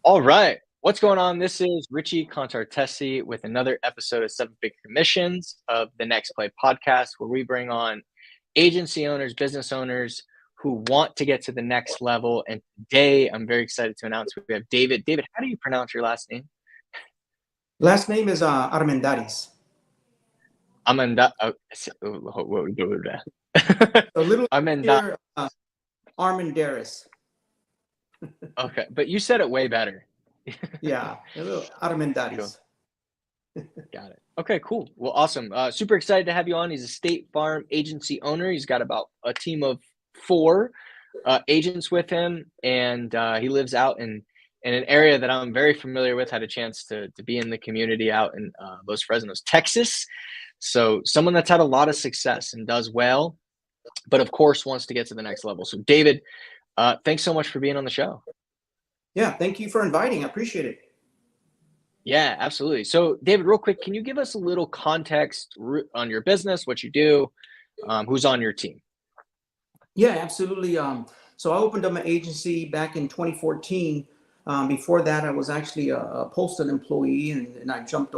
All right. What's going on? This is Richie Contartesi with another episode of Seven Big Commissions of the Next Play podcast, where we bring on agency owners, business owners who want to get to the next level. And today I'm very excited to announce we have David. David, how do you pronounce your last name? Last name is Armendariz. Amanda. A little Amanda. here, Armendariz. Okay, but you said it way better. Yeah, a little Armendariz. Got it. Okay, cool. Well, awesome. Super excited to have you on. He's a State Farm agency owner. He's got about a team of 4 agents with him, and he lives out in an area that I'm very familiar with. Had a chance to be in the community out in Los Fresnos, Texas. So someone that's had a lot of success and does well, but of course wants to get to the next level. So David, thanks so much for being on the show. Yeah, thank you for inviting. I appreciate it. Yeah, absolutely. So David, real quick, can you give us a little context on your business, what you do, who's on your team? Yeah, absolutely. So I opened up my agency back in 2014. Before that, I was actually a postal employee, and I jumped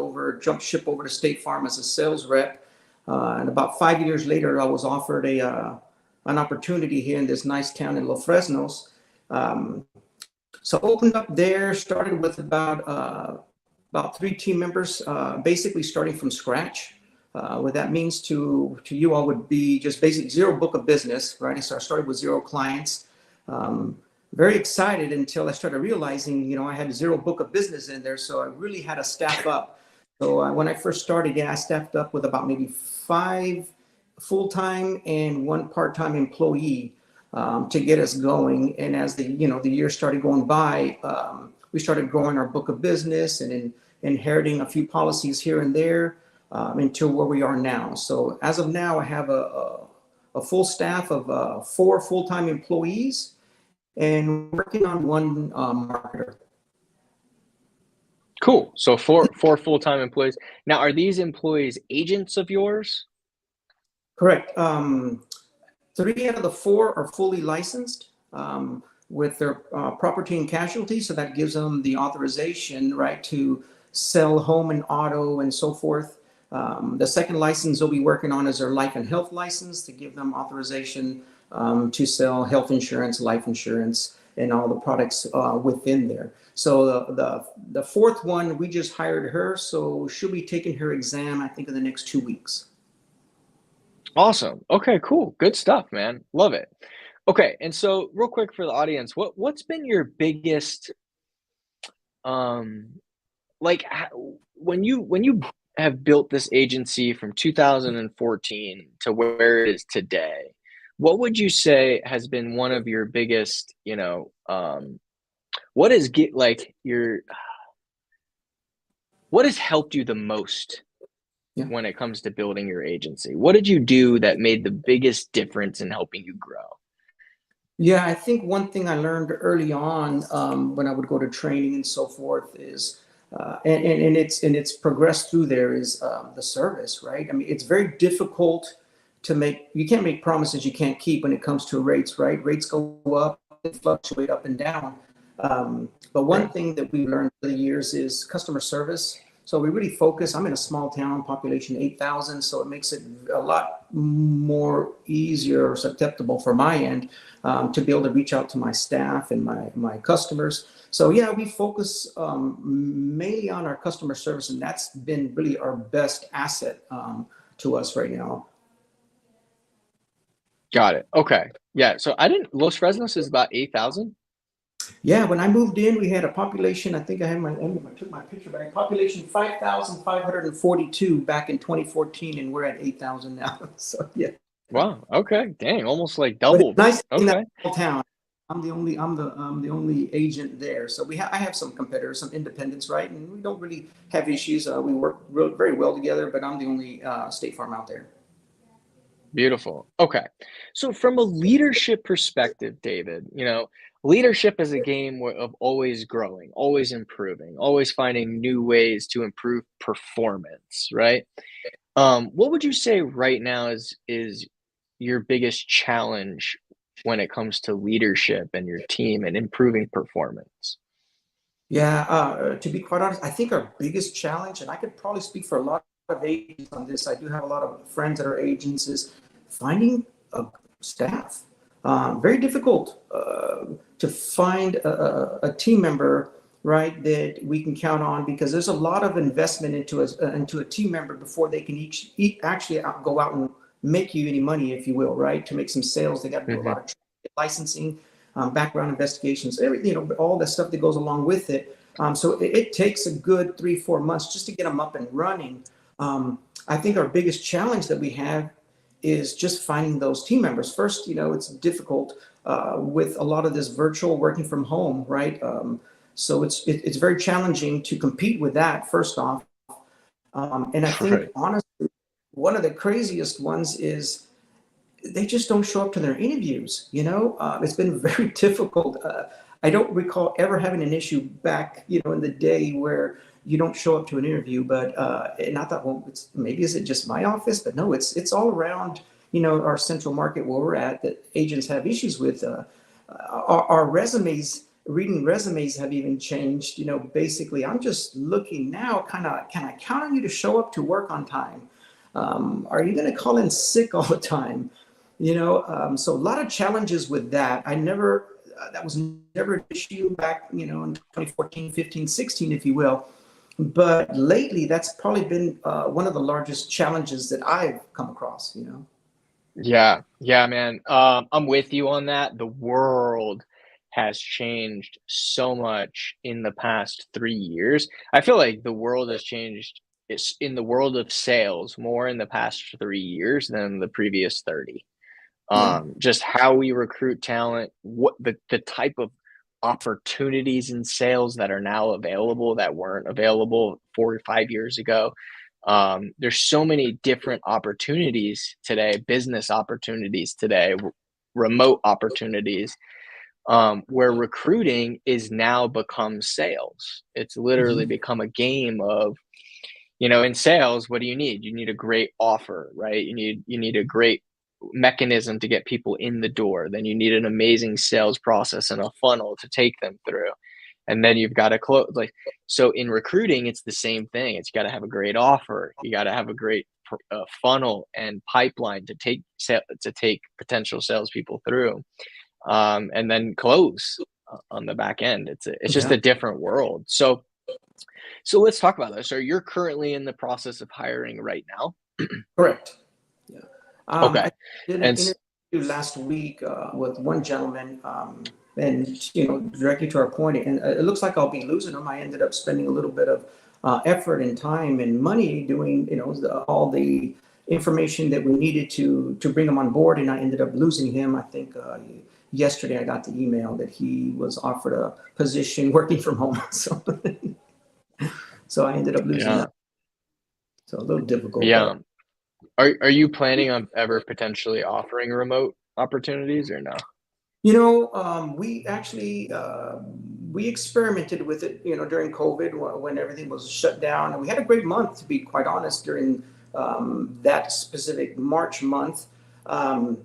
ship over to State Farm as a sales rep. And about 5 years later, I was offered an opportunity here in this nice town in Los Fresnos. So opened up there, started with about 3 team members, basically starting from scratch. What that means to you all would be just basic 0 book of business, right? So I started with 0 clients. Very excited until I started realizing, I had 0 book of business in there. So I really had to staff up. So when I first started, I staffed up with about maybe 5 full-time and 1 part-time employee to get us going. And as the years started going by, we started growing our book of business and inheriting a few policies here and there until where we are now. So as of now, I have a full staff of 4 full-time employees and working on 1 marketer. Cool. So 4 full-time employees. Now, are these employees agents of yours? Correct. 3 out of the 4 are fully licensed with their property and casualty. So that gives them the authorization, right, to sell home and auto and so forth. The second license they'll be working on is their life and health license to give them authorization to sell health insurance, life insurance, and all the products within there. So the 4th one, we just hired her. So she'll be taking her exam, I think, in the next 2 weeks. Awesome. Okay, cool. Good stuff, man. Love it. Okay, and so real quick for the audience, what's been your biggest when you have built this agency from 2014 to where it is today, what would you say has been one of your biggest, what has helped you the most when it comes to building your agency? What did you do that made the biggest difference in helping you grow? Yeah, I think one thing I learned early on when I would go to training and so forth is, and it's progressed through there, is the service, right? I mean, it's very difficult you can't make promises you can't keep when it comes to rates, right? Rates go up, they fluctuate up and down. But one thing that we learned over the years is customer service. So we really focus. I'm in a small town, population 8,000, so it makes it a lot more easier or susceptible for my end to be able to reach out to my staff and my customers. So yeah, we focus mainly on our customer service, and that's been really our best asset to us right now. Got it. Okay. Yeah. So Los Fresnos is about 8,000. Yeah, when I moved in, we had a population, I think I took my picture back, population 5,542 back in 2014, and we're at 8,000 now. So yeah. Wow. Okay. Dang, almost like doubled. Nice in Okay. that town. I'm the only agent there. So I have some competitors, some independents, right? And we don't really have issues. We work very well together, but I'm the only State Farm out there. Beautiful. Okay. So from a leadership perspective, David, leadership is a game of always growing, always improving, always finding new ways to improve performance, right? What would you say right now is your biggest challenge when it comes to leadership and your team and improving performance? Yeah, to be quite honest, I think our biggest challenge, and I could probably speak for a lot of agents on this. I do have a lot of friends that are agents, is finding a staff. Very difficult to find a team member, right, that we can count on, because there's a lot of investment into a team member before they can actually go out and make you any money, if you will, right? To make some sales, they got to do a Hmm. lot of licensing, background investigations, all the stuff that goes along with it. So it takes a good 3-4 months just to get them up and running. I think our biggest challenge that we have is just finding those team members. First, it's difficult with a lot of this virtual working from home, right? So it's very challenging to compete with that, first off. And I think, Right. honestly, one of the craziest ones is they just don't show up to their interviews. It's been very difficult. I don't recall ever having an issue back, in the day where you don't show up to an interview. But and I thought, well, maybe is it just my office? But no, it's all around, our central market where we're at, that agents have issues with. Our resumes, reading resumes have even changed. Basically, I'm just looking now. Kind of, can I count on you to show up to work on time? Are you going to call in sick all the time? So a lot of challenges with that. That was never an issue back, in 2014, 15, 16, if you will. But lately, that's probably been one of the largest challenges that I've come across. Yeah, yeah, man. I'm with you on that. The world has changed so much in the past 3 years. I feel like the world has changed. It's in the world of sales more in the past 3 years than the previous 30. Yeah. Just how we recruit talent, what the type of opportunities in sales that are now available that weren't available 4 or 5 years ago. There's so many different opportunities today, business opportunities today, remote opportunities, where recruiting is now become sales. It's literally Hmm. become a game of, in sales, what do you need? You need a great offer, right? You need a great mechanism to get people in the door. Then you need an amazing sales process and a funnel to take them through. And then you've got to close. Like, so in recruiting, it's the same thing. It's got to have a great offer. You got to have a great funnel and pipeline to take potential salespeople through, and then close on the back end. It's just Yeah. a different world. So let's talk about this. So you're currently in the process of hiring right now. Correct. Yeah. I Okay. did an And interview last week with one gentleman, and directly to our point, and it looks like I'll be losing him. I ended up spending a little bit of effort and time and money doing, all the information that we needed to bring him on board, and I ended up losing him. I think yesterday I got the email that he was offered a position working from home, so I ended up losing yeah, that. So a little difficult, but. yeah. Are you planning on ever potentially offering remote opportunities or no? We actually we experimented with it, during COVID when everything was shut down, and we had a great month, to be quite honest, during that specific March month. Um,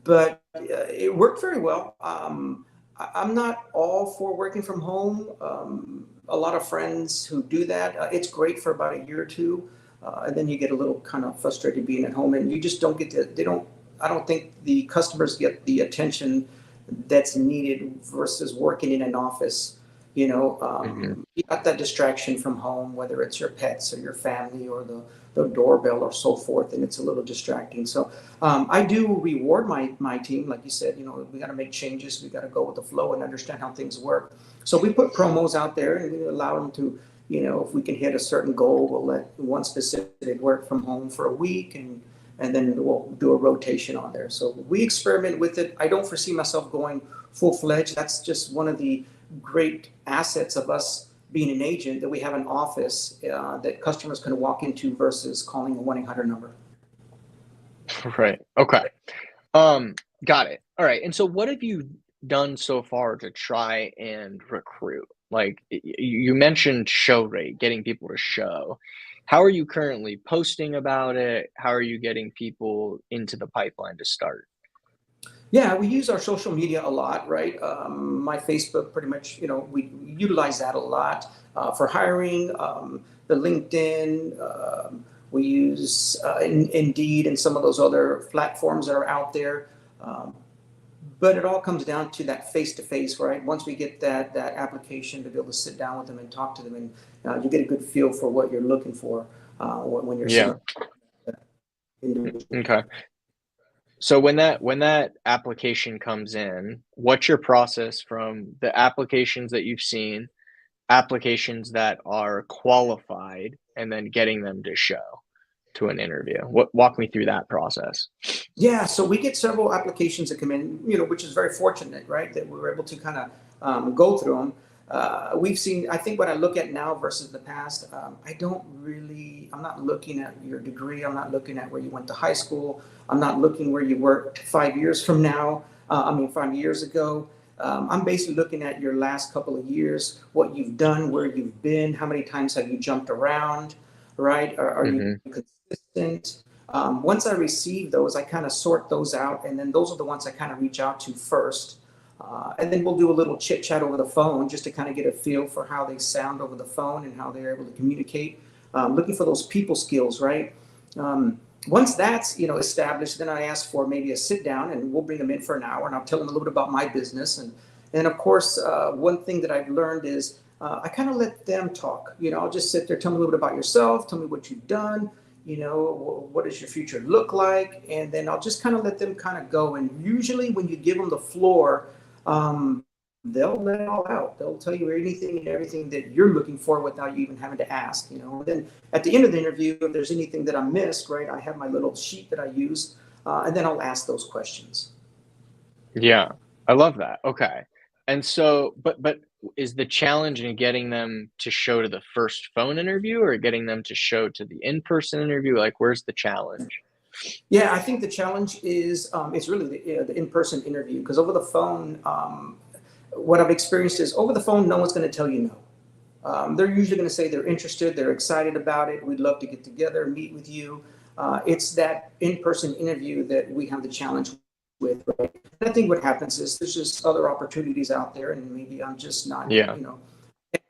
but it worked very well. I'm not all for working from home. A lot of friends who do that, it's great for about a year or two, and then you get a little kind of frustrated being at home, and you just don't get to. They don't. I don't think the customers get the attention that's needed versus working in an office. Hmm. You got that distraction from home, whether it's your pets or your family or the doorbell or so forth, and it's a little distracting. So I do reward my team, like you said. We got to make changes. We got to go with the flow and understand how things work. So we put promos out there, and we allow them to, if we can hit a certain goal, we'll let one specific work from home for a week, and then we'll do a rotation on there. So we experiment with it. I don't foresee myself going full fledged. That's just one of the great assets of us being an agent, that we have an office that customers can walk into versus calling a 1-800 number. Right. Okay. Um, got it. All right. And so what have you done so far to try and recruit? Like you mentioned show rate, getting people to show. How are you currently posting about it? How are you getting people into the pipeline to start? Yeah, we use our social media a lot, right? My Facebook, pretty much, we utilize that a lot for hiring. The LinkedIn, we use Indeed and some of those other platforms that are out there. Um, but it all comes down to that face to face, right? Once we get that application, to be able to sit down with them and talk to them, and you get a good feel for what you're looking for when you're Yeah. sitting with an individual. Okay. So when that application comes in, what's your process from the applications that you've seen, applications that are qualified, and then getting them to show to an interview? Walk me through that process. Yeah, so we get several applications that come in, which is very fortunate, right? That we were able to kind of go through them. We've seen, I think what I look at now versus the past, I'm not looking at your degree. I'm not looking at where you went to high school. I'm not looking where you worked 5 years from now. 5 years ago. I'm basically looking at your last couple of years, what you've done, where you've been, how many times have you jumped around, right? Are you Hmm. consistent? Once I receive those, I kind of sort those out, and then those are the ones I kind of reach out to first. And then we'll do a little chit chat over the phone just to kind of get a feel for how they sound over the phone and how they're able to communicate. Looking for those people skills, right? Once that's established, then I ask for maybe a sit down, and we'll bring them in for an hour, and I'll tell them a little bit about my business. And of course, one thing that I've learned is I kind of let them talk. I'll just sit there, tell me a little bit about yourself, tell me what you've done. What does your future look like? And then I'll just kind of let them kind of go. And usually when you give them the floor, um, they'll let it all out. They'll tell you anything and everything that you're looking for without you even having to ask. And then at the end of the interview, if there's anything that I missed, right, I have my little sheet that I use, and then I'll ask those questions. Yeah, I love that. Okay. And so, but is the challenge in getting them to show to the first phone interview or getting them to show to the in-person interview? Like, where's the challenge? Yeah, I think the challenge is it's really the in-person interview, because over the phone, what I've experienced is over the phone, no one's going to tell you no. They're usually going to say they're interested, they're excited about it, we'd love to get together, meet with you. It's that in-person interview that we have the challenge with, right? And I think what happens is there's just other opportunities out there, and maybe I'm just not, Yeah.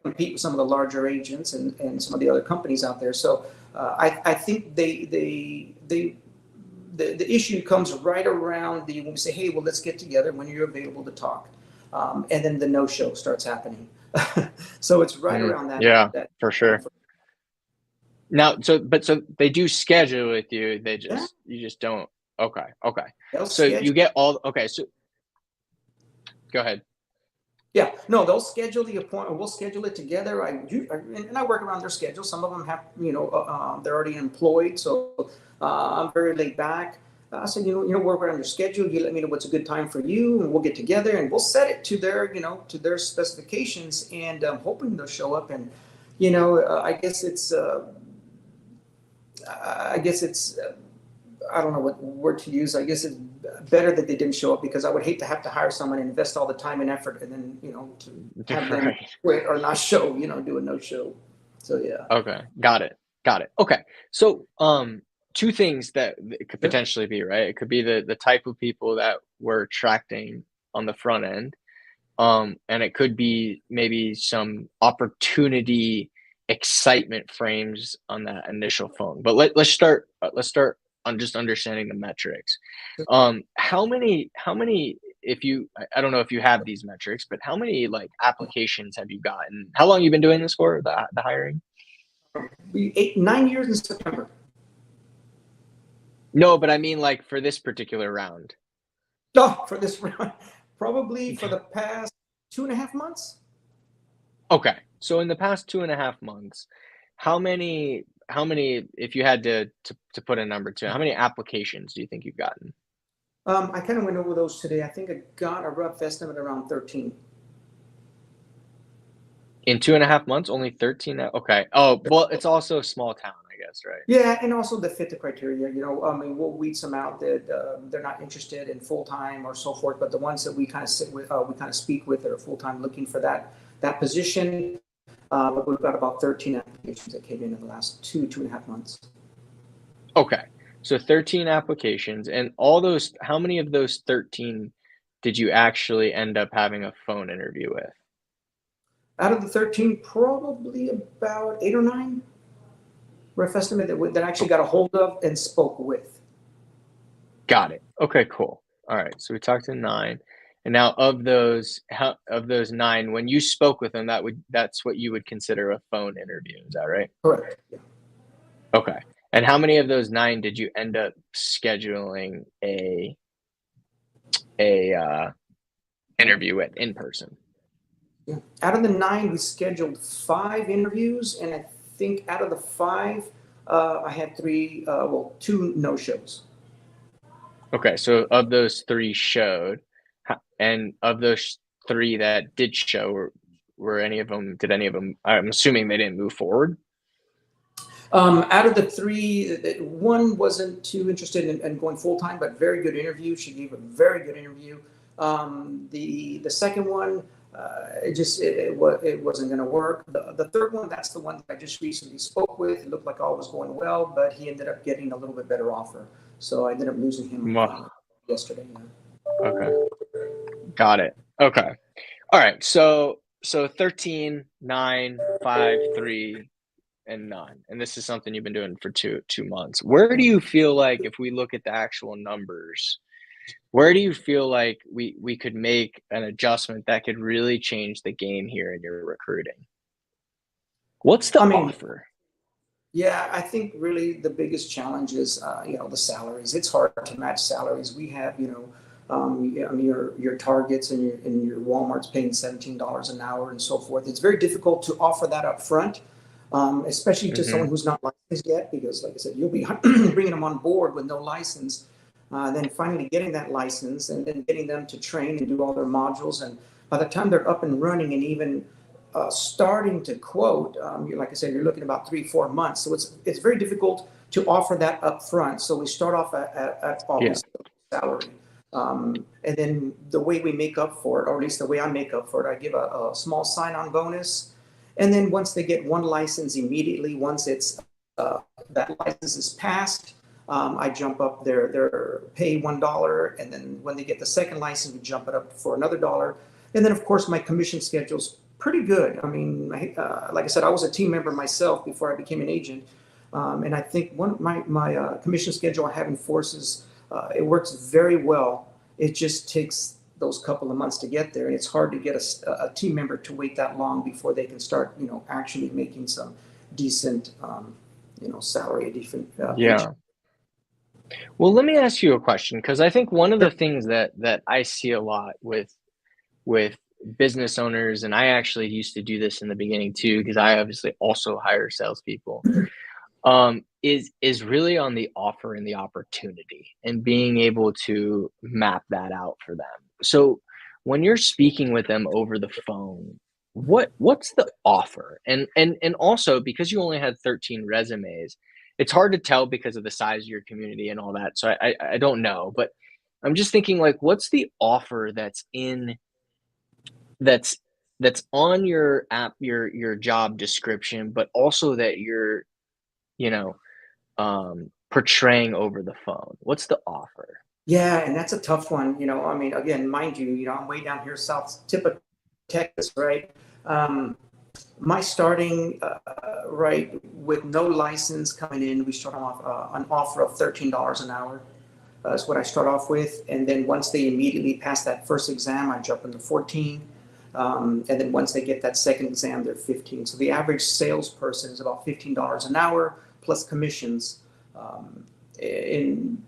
compete with some of the larger agents and some of the other companies out there. So I think the issue comes right around when we say, hey, well, let's get together when you're available to talk. And then the no-show starts happening. So it's right around that. Yeah, that for sure. Now, so they do schedule with you. yeah, You just don't. Okay. Okay. they'll So schedule. you get all. Okay. So go ahead. Yeah, no, they'll schedule the appointment. We'll schedule it together. And I work around their schedule. Some of them have, they're already employed, so I'm very laid back. So work around your schedule. You let me know what's a good time for you, and we'll get together and we'll set it to their specifications. And I'm hoping they'll show up. And I guess it's I don't know what word to use. I guess it's better that they didn't show up, because I would hate to have to hire someone and invest all the time and effort, and then to have them Right. quit or not show. Do a no show. So yeah. Okay. Got it. Got it. Okay. So, two things that it could Sure. potentially be, right? It could be the type of people that we're attracting on the front end. And it could be maybe some opportunity excitement frames on that initial phone. But let's start on just understanding the metrics. How many if you I don't know if you have these metrics, but how many like applications have you gotten? How long you been doing this for, the hiring? We 9 years in September. No, but I mean like for this particular round. Oh, for this round, probably for the past 2.5 months. Okay. So in the past 2.5 months, how many if you had to put a number to it, how many applications do you think you've gotten? I kind of went over those today. I think I got a rough estimate around 13. In 2.5 months, only 13? Okay. Oh, well, it's also a small town, I guess, right? Yeah, and also that fit the criteria. We'll weed some out that they're not interested in full time or so forth. But the ones that we kind of sit with, we kind of speak with, that are full time looking for that position. We've got about 13 applications that came in the last 2.5 months. Okay. So 13 applications, and all those, how many of those 13 did you actually end up having a phone interview with? Out of the 13, probably about 8 or 9, rough estimate, that I actually got a hold of and spoke with. Got it. Okay, cool. All right. So we talked to nine. And now of those, how of those nine, when you spoke with them, that's what you would consider a phone interview. Is that right? Correct. Yeah. Okay. And how many of those nine did you end up scheduling a interview with in person? Yeah. Out of the 9, we scheduled 5 interviews, and I think out of the 5, I had 3, 2 no shows. Okay, so of those three showed, and of those three that did show, were any of them? Did any of them? I'm assuming they didn't move forward. Out of the 3, one wasn't too interested in going full time, but very good interview. She gave a very good interview. The second one, it wasn't going to work. The third one, that's the one that I just recently spoke with. It looked like all was going well, but he ended up getting a little bit better offer. So I ended up losing him Well, yesterday. okay, got it. Okay, all right. So 13, 9, 5, 3, and none. And this is something you've been doing for two months. Where do you feel like, if we look at the actual numbers, where do you feel like we could make an adjustment that could really change the game here in your recruiting? What's the I mean, offer? yeah, I think really the biggest challenge is, the salaries. It's hard to match salaries. We have, yeah, I mean, your Targets and your Walmart's paying $17 an hour and so forth. It's very difficult to offer that up front, especially to someone Hmm. who's not licensed yet, because, like I said, you'll be bringing them on board with no license, then finally getting that license and then getting them to train and do all their modules. And by the time they're up and running and even starting to quote, like I said, you're looking about 3-4 months. So it's very difficult to offer that up front. So we start off at Yeah. obviously salary. And then the way we make up for it, or at least the way I make up for it, I give a small sign-on bonus. And then once they get one license, immediately, once it's that license is passed, I jump up their pay $1, and then when they get the second license, we jump it up for another dollar. And then, of course, my commission schedule's pretty good. I mean, like I said, I was a team member myself before I became an agent, and I think one my commission schedule I have in forces, it works very well. It just takes those couple of months to get there, and it's hard to get a team member to wait that long before they can start, actually making some decent, salary, a decent paycheck. Yeah. Well, let me ask you a question, because I think one of the things that I see a lot with business owners, and I actually used to do this in the beginning too, because I obviously also hire salespeople, is really on the offer and the opportunity and being able to map that out for them. So when you're speaking with them over the phone, what's the offer? And also, because you only had 13 resumes, it's hard to tell because of the size of your community and all that. So I don't know, but I'm just thinking, like, what's the offer that's that's on your app, your job description, but also that you're, you know, portraying over the phone? What's the offer? Yeah, and that's a tough one. I mean, again, mind you, I'm way down here south tip of Texas, right? Um, my starting right with no license coming in, we start off an offer of $13 an hour. That's what I start off with, and then once they immediately pass that first exam, I jump into 14. And then once they get that second exam, they're 15. So the average salesperson is about $15 an hour plus commissions. In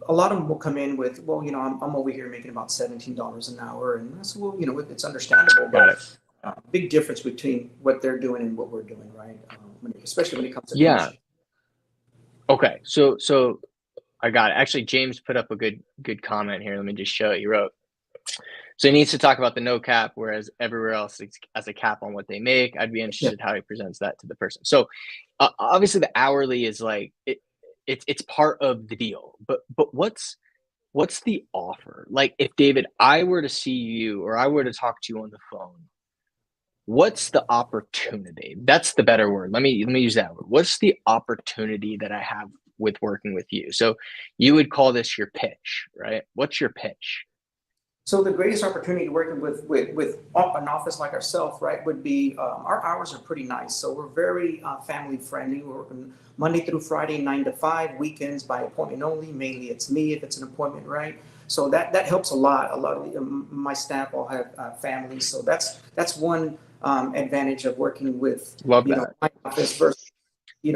A lot of them will come in with, well, I'm over here making about $17 an hour, and I said, well, it's understandable, Got but it. big difference between what they're doing and what we're doing, right? Especially when it comes to Yeah. commission. Okay. So I got it. Actually, James put up a good comment here. Let me just show it. He wrote, so he needs to talk about the no cap, whereas everywhere else it's as a cap on what they make. I'd be Yeah. interested how he presents that to the person. So obviously the hourly is like it's part of the deal. But what's the offer? Like, if David, I were to see you, or I were to talk to you on the phone, what's the opportunity? That's the better word. Let me use that word. What's the opportunity that I have with working with you. So you would call this your pitch, right? What's your pitch? So the greatest opportunity working with an office like ourselves, right, would be our hours are pretty nice. So we're very family friendly. We're working Monday through Friday, 9 to 5. Weekends by appointment only. Mainly it's me if it's an appointment, right? So that helps a lot. A lot of my staff all have families, so that's one advantage of working with Love that. my office versus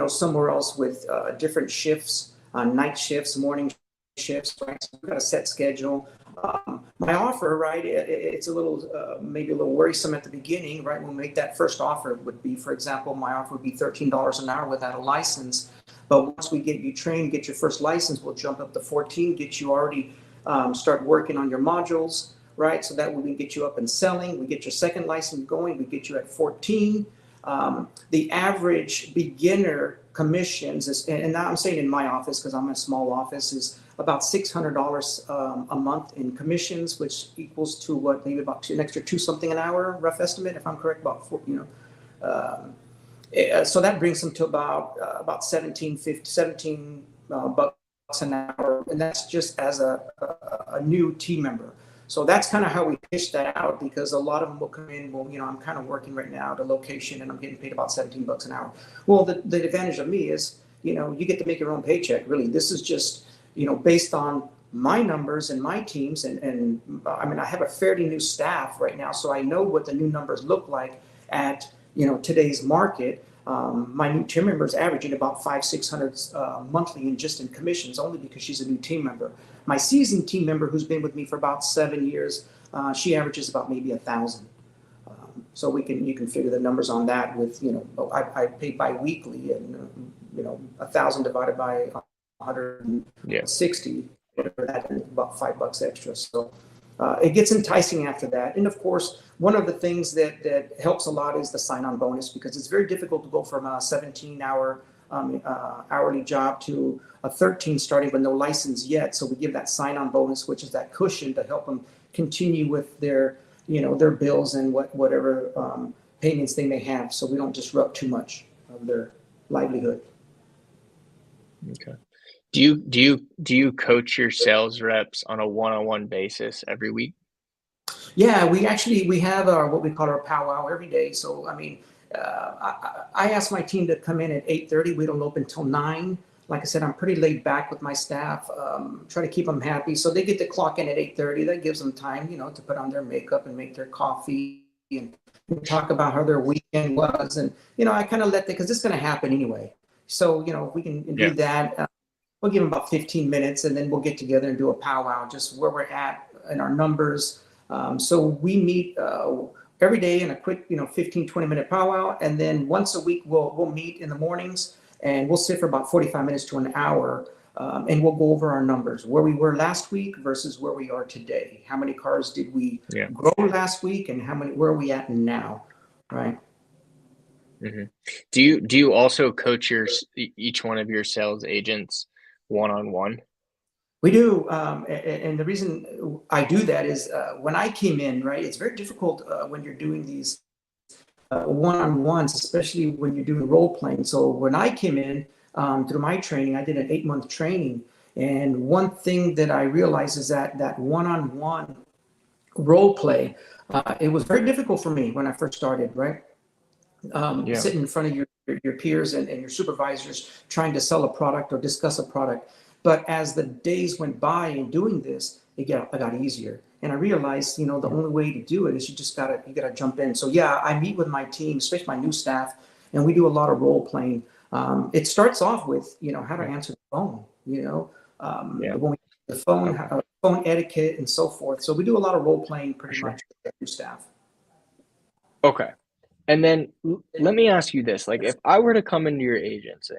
somewhere else with different shifts, night shifts, morning shifts, right? So we've got a set schedule. My offer, right, it's a little, maybe a little worrisome at the beginning, right? When we make that first offer would be, for example, my offer would be $13 an hour without a license. But once we get you trained, get your first license, we'll jump up to 14, get you already, start working on your modules, right? So that we get you up and selling. We get your second license going, we get you at 14. The average beginner commissions is, and now I'm saying in my office because I'm in a small office, is about $600 a month in commissions, which equals to what, maybe about an extra two something an hour, rough estimate, if I'm correct, about four, so that brings them to about 17 bucks an hour, and that's just as a new team member. So that's kind of how we pitch that out, because a lot of them will come in, well, I'm kind of working right now at a location and I'm getting paid about 17 bucks an hour. Well, the advantage of me is, you get to make your own paycheck. Really, this is just, based on my numbers and my teams. And I mean, I have a fairly new staff right now, so I know what the new numbers look like at, today's market. My new team member is averaging about $500-600 monthly in just in commissions, only because she's a new team member. My seasoned team member, who's been with me for about 7 years, she averages about maybe 1,000. So you can figure the numbers on that with, I pay bi-weekly, and 1,000 divided by 160, whatever that is, about $5 extra. So it gets enticing after that. And of course, one of the things that helps a lot is the sign-on bonus, because it's very difficult to go from a 17-hour hourly job to a 13 starting with no license yet. So we give that sign-on bonus, which is that cushion to help them continue with their bills and whatever payments they may have, so we don't disrupt too much of their livelihood. Okay. Do you coach your sales reps on a one-on-one basis every week? Yeah, we have what we call our powwow every day. So I mean, I ask my team to come in at 8:30. We don't open till 9. Like I said, I'm pretty laid back with my staff. Try to keep them happy, so they get to clock in at 8:30. That gives them time, to put on their makeup and make their coffee and talk about how their weekend was. And I kind of because it's going to happen anyway. So if we can do that, we'll give them about 15 minutes, and then we'll get together and do a powwow, just where we're at and our numbers. So we meet every day in a quick, 15, 20-minute powwow. And then once a week, we'll meet in the mornings, and we'll sit for about 45 minutes to an hour. And we'll go over our numbers, where we were last week versus where we are today. How many cars did we grow last week, and where are we at now? Right. Mm-hmm. Do you also coach each one of your sales agents one-on-one? We do, and the reason I do that is when I came in, right, it's very difficult when you're doing these one-on-ones, especially when you're doing role playing. So when I came in through my training, I did an 8-month training, and one thing that I realized is that one-on-one role play, it was very difficult for me when I first started, right? Sitting in front of your peers and your supervisors, trying to sell a product or discuss a product. But as the days went by in doing this, it got easier. And I realized, the only way to do it is you gotta jump in. So yeah, I meet with my team, especially my new staff, and we do a lot of role playing. It starts off with, how to answer the phone, when we the phone etiquette and so forth. So we do a lot of role playing pretty much with new staff. Okay. And then let me ask you this, like if I were to come into your agency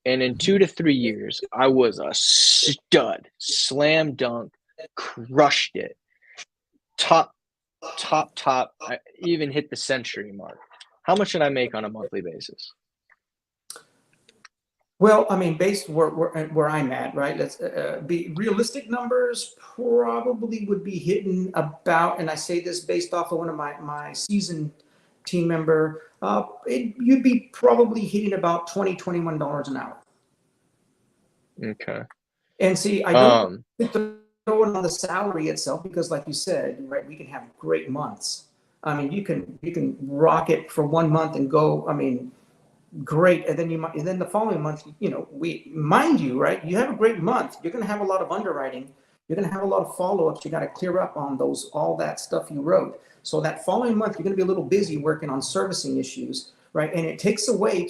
and in 2 to 3 years, I was a stud, slam dunk, crushed it, top, I even hit the century mark, how much should I make on a monthly basis? Well, I mean, based where I'm at, right? Let's be realistic numbers. Probably would be hitting about, and I say this based off of one of my seasoned team member. You'd be probably hitting about $20-21 an hour. Okay. And see, I don't throw it on the salary itself because, like you said, right, we can have great months. I mean, you can rock it for 1 month and go. I mean, great, and then and then the following month, we mind you, right? You have a great month. You're going to have a lot of underwriting. You're going to have a lot of follow-ups. You got to clear up on all that stuff you wrote. So that following month, you're going to be a little busy working on servicing issues, right? And it takes away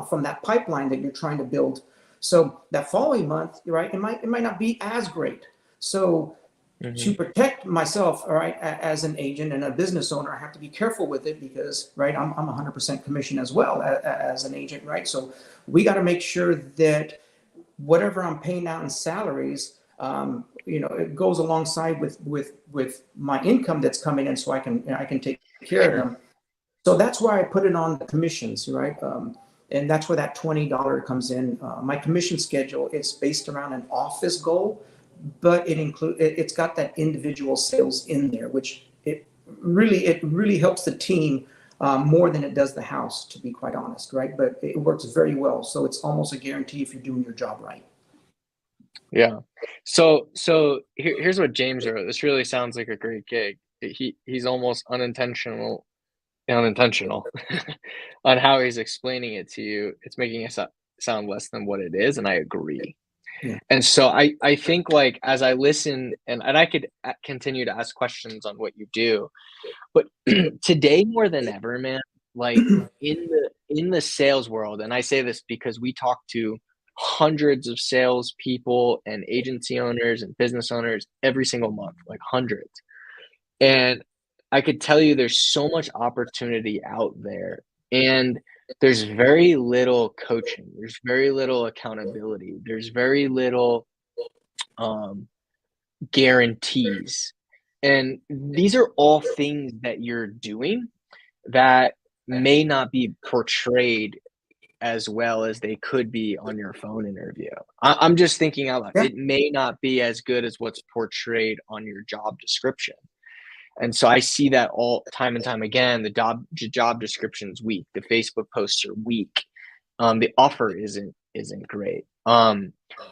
from that pipeline that you're trying to build. So that following month, right, it might not be as great. So to protect myself, all right, as an agent and a business owner, I have to be careful with it because, right, I'm 100% commission as well as an agent, right? So we got to make sure that whatever I'm paying out in salaries, it goes alongside with my income that's coming in, so I can take care of them. So that's why I put it on the commissions, right? And that's where that $20 comes in. My commission schedule is based around an office goal, but it's got that individual sales in there, which it really helps the team more than it does the house, to be quite honest, right? But it works very well, so it's almost a guarantee if you're doing your job right. Yeah. So here's what James wrote. This really sounds like a great gig. He's almost unintentional on how he's explaining it to you. It's making it sound less than what it is, and I agree. Yeah. And so I think, like, as I listen, and I could continue to ask questions on what you do, but today more than ever, man, like in the sales world, and I say this because we talk to hundreds of sales people and agency owners and business owners every single month, like hundreds. And I could tell you there's so much opportunity out there, and there's very little coaching. There's very little accountability. There's very little guarantees. And these are all things that you're doing that may not be portrayed as well as they could be on your phone interview. I'm just thinking out loud. Yeah. It may not be as good as what's portrayed on your job description. And so I see that all time and time again. The job description's weak. The Facebook posts are weak. The offer isn't great.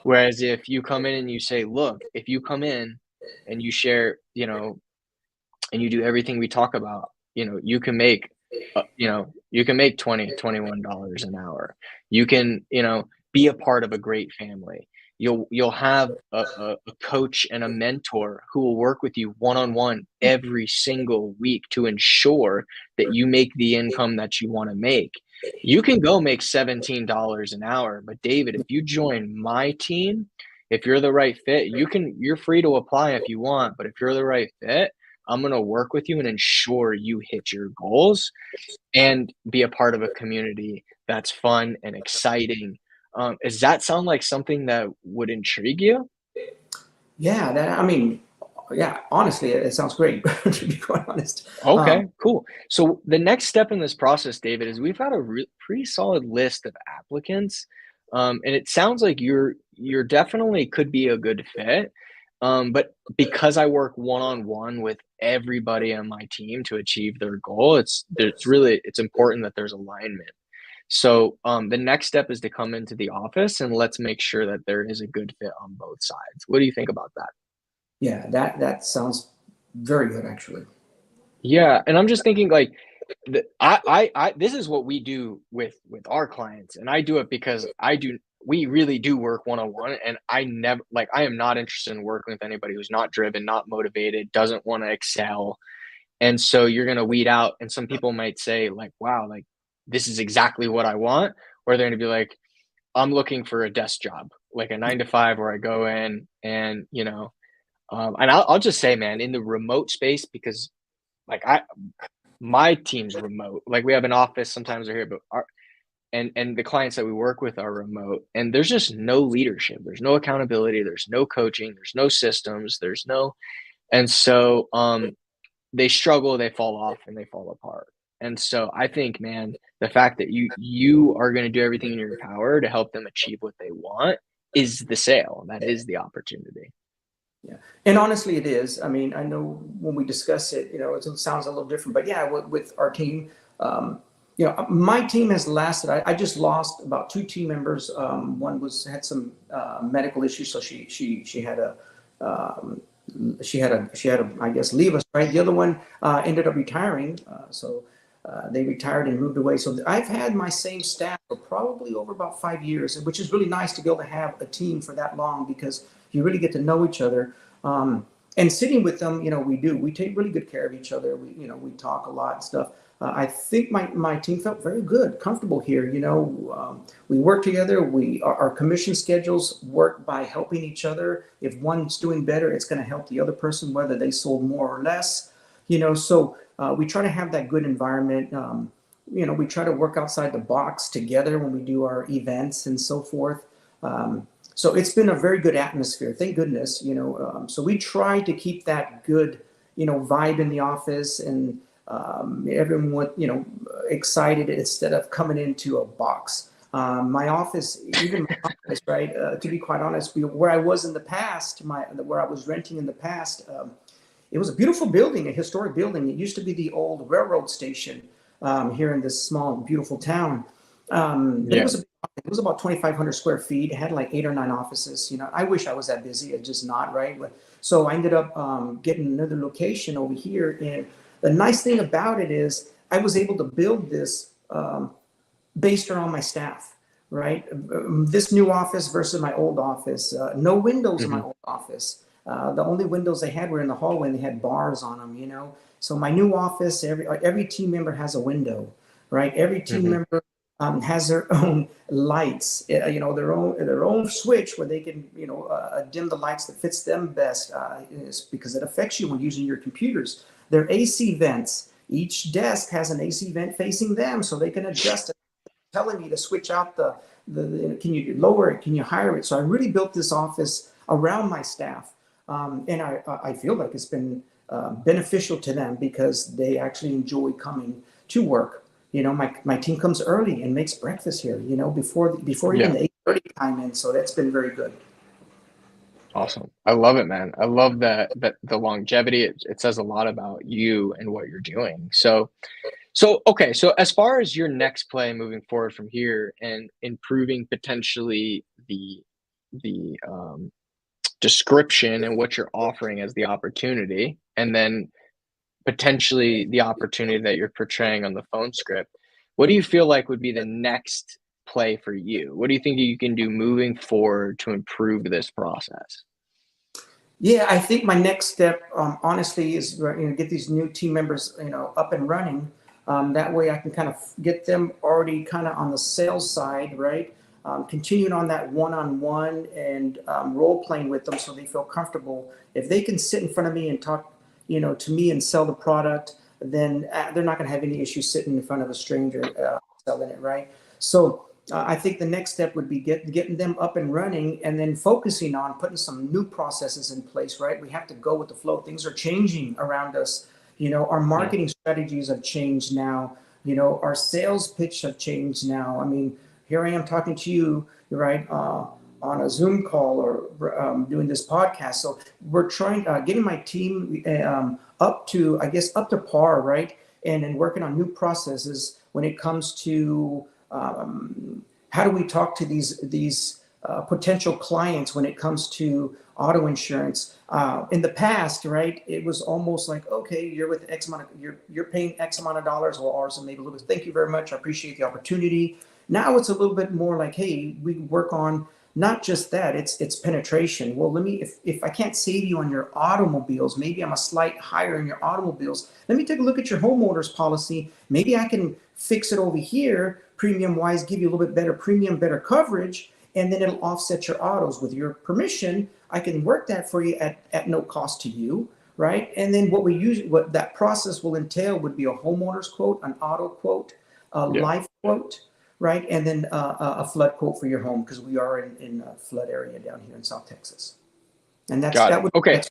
Whereas if you come in and you say, look, if you come in and you share, and you do everything we talk about, you can make, you can make $21 an hour. You can, be a part of a great family. You'll have a coach and a mentor who will work with you one-on-one every single week to ensure that you make the income that you want to make. You can go make $17 an hour, but David, if you join my team, if you're the right fit, you're free to apply if you want, but if you're the right fit, I'm going to work with you and ensure you hit your goals and be a part of a community that's fun and exciting. Does that sound like something that would intrigue you? Yeah, yeah, honestly, it sounds great, to be quite honest. Okay, cool. So the next step in this process, David, is we've got a pretty solid list of applicants, and it sounds like you're definitely could be a good fit. But because I work one-on-one with everybody on my team to achieve their goal, it's important that there's alignment. So the next step is to come into the office and let's make sure that there is a good fit on both sides. What do you think about that? Yeah, that sounds very good, actually. Yeah, and I'm just thinking, like, this is what we do with our clients, and I do it because we really do work one-on-one, and I am not interested in working with anybody who's not driven, not motivated, doesn't want to excel. And so you're going to weed out, and some people might say, like, wow, like, this is exactly what I want, or they're going to be like, I'm looking for a desk job, like a 9 to 5 where I go in and, and I'll just say, man, in the remote space, because like my team's remote, like we have an office, sometimes they're here, but and the clients that we work with are remote, and there's just no leadership. There's no accountability. There's no coaching. There's no systems. And so, they struggle, they fall off, and they fall apart. And so I think, man, the fact that you are going to do everything in your power to help them achieve what they want is the sale. That is the opportunity. Yeah, and honestly, it is. I mean, I know when we discuss it, it sounds a little different, but yeah, with our team, My team has lasted. I just lost about two team members. One had some medical issues, so she had a I guess leave us, right. The other one ended up retiring, so they retired and moved away. So I've had my same staff for probably over about 5 years, which is really nice to be able to have a team for that long, because you really get to know each other. And sitting with them, we take really good care of each other. We talk a lot and stuff. I think my team felt very good, comfortable here. We work together. Our commission schedules work by helping each other. If one's doing better, it's going to help the other person, whether they sold more or less. So we try to have that good environment. We try to work outside the box together when we do our events and so forth. So it's been a very good atmosphere, thank goodness. So we try to keep that good, vibe in the office, and everyone, excited instead of coming into a box. My office, even my office, right? To be quite honest, where I was in the past, where I was renting in the past, it was a beautiful building, a historic building. It used to be the old railroad station here in this small, beautiful town. But it was about 2,500 square feet. It had like 8 or 9 offices. I wish I was that busy. It's just not, right? So I ended up getting another location over here. And the nice thing about it is I was able to build this based around my staff, right? This new office versus my old office. No windows in my old office. The only windows they had were in the hallway, and they had bars on them. So my new office, every team member has a window, right? Every team member has their own lights, their own switch where they can, dim the lights that fits them best, because it affects you when using your computers. Their AC vents. Each desk has an AC vent facing them, so they can adjust it. Telling me to switch out can you lower it? Can you higher it? So I really built this office around my staff, and I feel like it's been beneficial to them, because they actually enjoy coming to work. My team comes early and makes breakfast here, before even the 8:30 time in. So that's been very good. Awesome. I love it, man. I love that the longevity. It says a lot about you and what you're doing. So okay. So as far as your next play moving forward from here and improving potentially the description and what you're offering as the opportunity, and then potentially the opportunity that you're portraying on the phone script, what do you feel like would be the next play for you? What do you think you can do moving forward to improve this process? Yeah, I think my next step, honestly, is get these new team members, up and running. That way, I can kind of get them already kind of on the sales side, right? Continuing on that one-on-one and role playing with them, so they feel comfortable. If they can sit in front of me and talk, to me and sell the product, then they're not going to have any issue sitting in front of a stranger selling it, right? So I think the next step would be getting them up and running, and then focusing on putting some new processes in place, right? We have to go with the flow. Things are changing around us. Our marketing strategies have changed now. Our sales pitch have changed now. I mean, here I am talking to you, right, on a Zoom call, or doing this podcast. So we're trying, getting my team up to par, right? And then working on new processes when it comes to how do we talk to these potential clients when it comes to auto insurance. In the past, right, it was almost like, okay, you're with X amount of, you're paying X amount of dollars, or ours, and maybe a little bit. Thank you very much. I appreciate the opportunity. Now it's a little bit more like, hey, we work on not just that, it's penetration. Well, if I can't save you on your automobiles, maybe I'm a slight higher in your automobiles. Let me take a look at your homeowners policy. Maybe I can fix it over here, premium wise, give you a little bit better premium, better coverage, and then it'll offset your autos. With your permission, I can work that for you at no cost to you, right? And then what that process will entail would be a homeowner's quote, an auto quote, a life quote, right? And then a flood quote for your home, because we are in a flood area down here in South Texas. And Okay.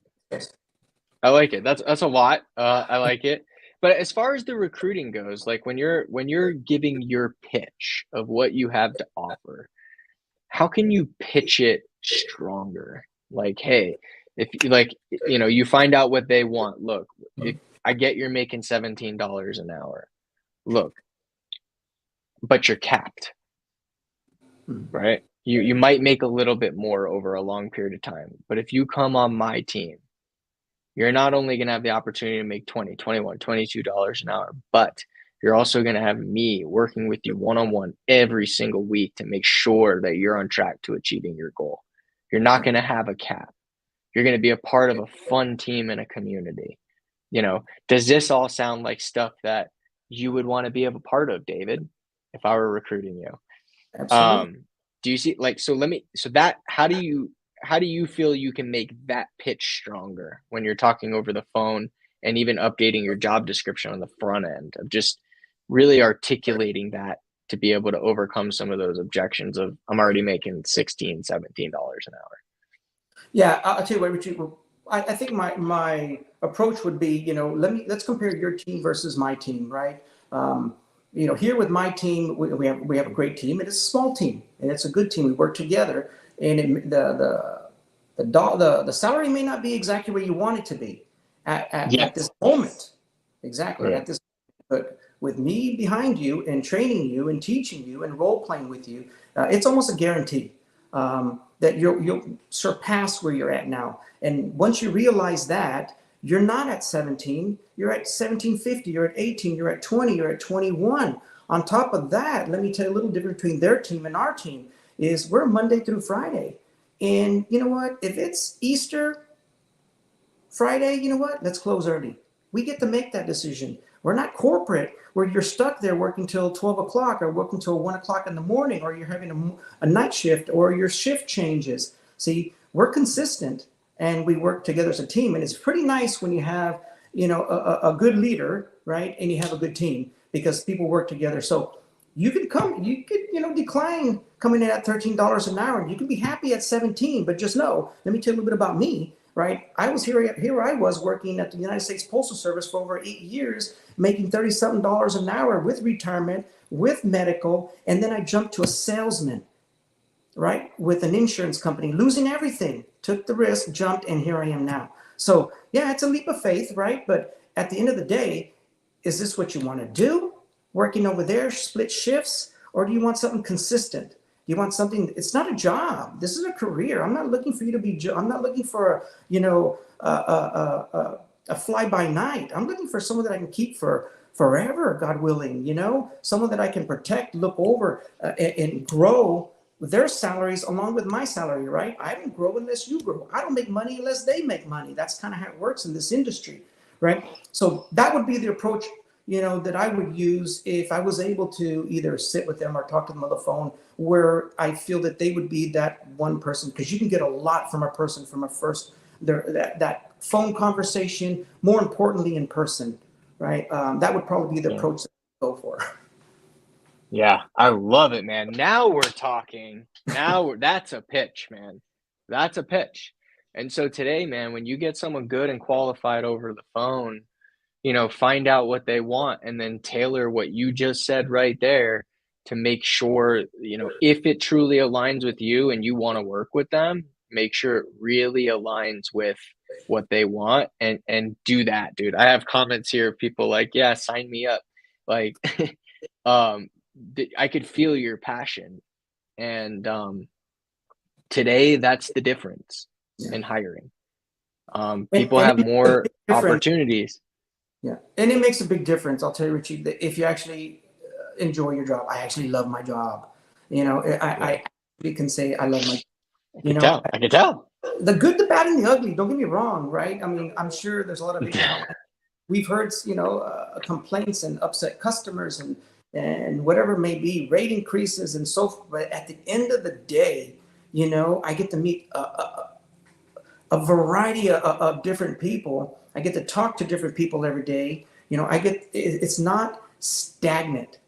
I like it. That's a lot. I like it. But as far as the recruiting goes, like when you're giving your pitch of what you have to offer, how can you pitch it stronger? Like, hey, if you find out what they want. Look, if I get you're making $17 an hour. Look, but you're capped, right? You might make a little bit more over a long period of time, but if you come on my team, you're not only going to have the opportunity to make 20, 21, $22 an hour, but you're also going to have me working with you one-on-one every single week to make sure that you're on track to achieving your goal. You're not going to have a cap. You're going to be a part of a fun team and a community. Does this all sound like stuff that you would want to be a part of, David, if I were recruiting you? Absolutely. Do you see, how do you feel you can make that pitch stronger when you're talking over the phone and even updating your job description on the front end of just really articulating that to be able to overcome some of those objections of I'm already making $16, $17 an hour? Yeah, I'll tell you what, Richie. I think my approach would be, let's compare your team versus my team, right? Here with my team, we have a great team, and it's a small team, and it's a good team. We work together, and the salary may not be exactly where you want it to be at this Yes. moment, exactly Yeah. at this. But with me behind you and training you and teaching you and role playing with you, it's almost a guarantee. That you'll surpass where you're at now. And once you realize that, you're not at 17, you're at 1750, you're at 18, you're at 20, you're at 21. On top of that, let me tell you a little difference between their team and our team is we're Monday through Friday. And you know what? If it's Easter Friday, you know what? Let's close early. We get to make that decision. We're not corporate where you're stuck there working till 12 o'clock or working till 1 o'clock in the morning, or you're having a night shift or your shift changes. See, we're consistent and we work together as a team. And it's pretty nice when you have, a good leader, right? And you have a good team because people work together. So you could decline coming in at $13 an hour. You can be happy at 17, but just know, let me tell you a little bit about me, right? I was here I was working at the United States Postal Service for over 8 years, making $37 an hour with retirement, with medical, and then I jumped to a salesman, right? With an insurance company, losing everything, took the risk, jumped, and here I am now. So yeah, it's a leap of faith, right? But at the end of the day, is this what you want to do? Working over there, split shifts, or do you want something consistent? Do you want something? It's not a job. This is a career. I'm not looking for you to be. I'm not looking for a fly by night. I'm looking for someone that I can keep for forever, God willing. Someone that I can protect, look over, and grow their salaries along with my salary. Right? I don't grow unless you grow. I don't make money unless they make money. That's kind of how it works in this industry, right? So that would be the approach that I would use if I was able to either sit with them or talk to them on the phone, where I feel that they would be that one person, because you can get a lot from a person from a first that phone conversation, more importantly in person, right? That would probably be the approach that I would go for. Yeah, I love it, man. Now we're talking. That's a pitch, man. That's a pitch. And so today, man, when you get someone good and qualified over the phone, find out what they want and then tailor what you just said right there to make sure, if it truly aligns with you and you want to work with them, make sure it really aligns with what they want and do that, dude. I have comments here of people like, yeah, sign me up. Like, um, I could feel your passion. And today, that's the difference Yeah. in hiring. And, People and have more different. opportunities. Yeah, and it makes a big difference. I'll tell you, Richie, that if you actually enjoy your job, I actually love my job. Yeah, I actually can say I love my. I You could know, tell. I could tell. the good, the bad, and the ugly. Don't get me wrong, right? I mean, I'm sure there's a lot of issues. We've heard, complaints and upset customers and whatever it may be, rate increases and so forth. But at the end of the day, I get to meet a variety of different people. I get to talk to different people every day. It's not stagnant,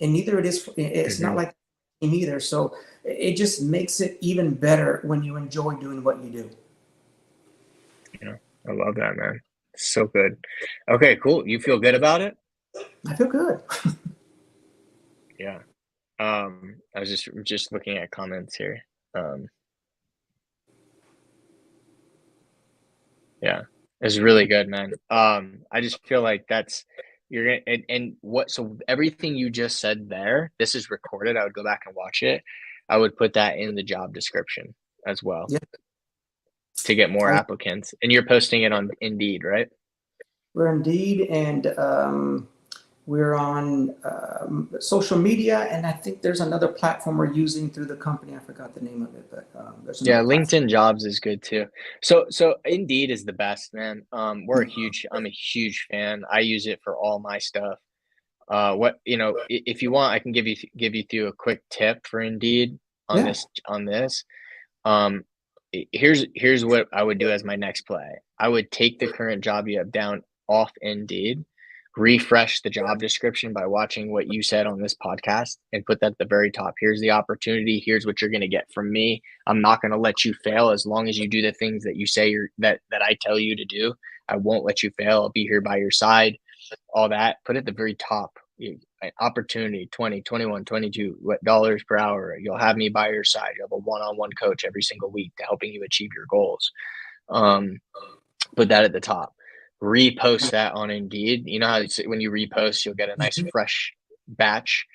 and neither it is. It's not Mhm. like either. So it just makes it even better when you enjoy doing what you do. Yeah, I love that, man. So good. Okay, cool. You feel good about it? I feel good. Yeah. I was just looking at comments here. Um, yeah, it's really good, man. I just feel like You're gonna and what so everything you just said there, this is recorded. I would go back and watch it. I would put that in the job description as well Yeah. to get more applicants. And you're posting it on Indeed, right? We're Indeed, and we're on social media, and I think there's another platform we're using through the company. I forgot the name of it, but there's Yeah, another platform. LinkedIn Jobs is good too. So Indeed is the best, man. I'm a huge fan. I use it for all my stuff. If you want, I can give you through a quick tip for Indeed on Yeah. this. Um, here's what I would do as my next play. I would take the current job you have down off Indeed, refresh the job description by watching what you said on this podcast, and put that at the very top. Here's the opportunity. Here's what you're going to get from me. I'm not going to let you fail as long as you do the things that you say that I tell you to do. I won't let you fail. I'll be here by your side. All that. Put at the very top. Opportunity 20, 21, 22 dollars per hour. You'll have me by your side. You have a one-on-one coach every single week to helping you achieve your goals. Put that at the top. Repost that on Indeed. You know how when you repost, you'll get a nice fresh batch.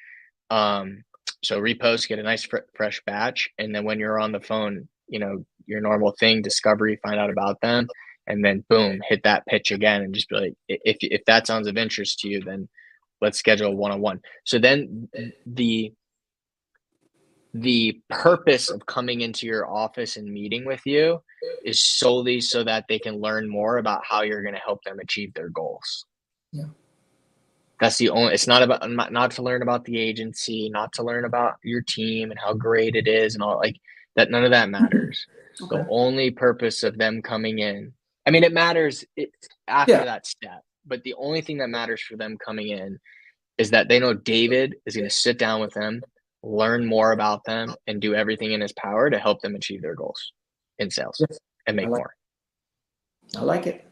So repost, get a nice fresh batch, and then when you're on the phone, your normal thing, discovery, find out about them, and then boom, hit that pitch again, and just be like, if that sounds of interest to you, then let's schedule a one-on-one. So then the purpose of coming into your office and meeting with you is solely so that they can learn more about how you're going to help them achieve their goals. Yeah. That's the only, it's not about, not to learn about the agency, not to learn about your team and how great it is and all like that. None of that matters. Okay. The only purpose of them coming in, I mean, it matters after that step, but the only thing that matters for them coming in is that they know David is going to sit down with them, learn more about them, and do everything in his power to help them achieve their goals in sales and make more. I like it.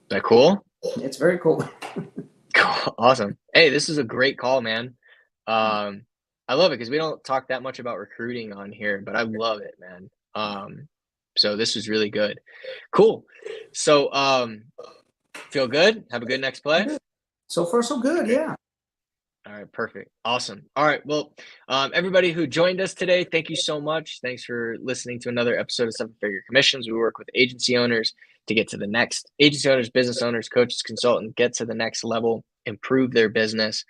Is that cool? It's very cool. Cool. Awesome. Hey, this is a great call, man. I love it because we don't talk that much about recruiting on here, but I love it, man. So this was really good. Cool. So feel good? Have a good next play? So far, so good. Okay. Yeah. All right, perfect. Awesome. All right. Well, everybody who joined us today, thank you so much. Thanks for listening to another episode of Seven Figure Commissions. We work with agency owners to get to the next agency owners, business owners, coaches, consultants, get to the next level, improve their business,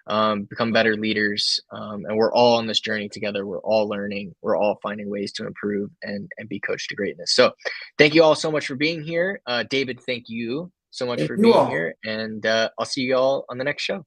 become better leaders. And we're all on this journey together. We're all learning. We're all finding ways to improve and be coached to greatness. So thank you all so much for being here. David, thank you so much for being here. And I'll see you all on the next show.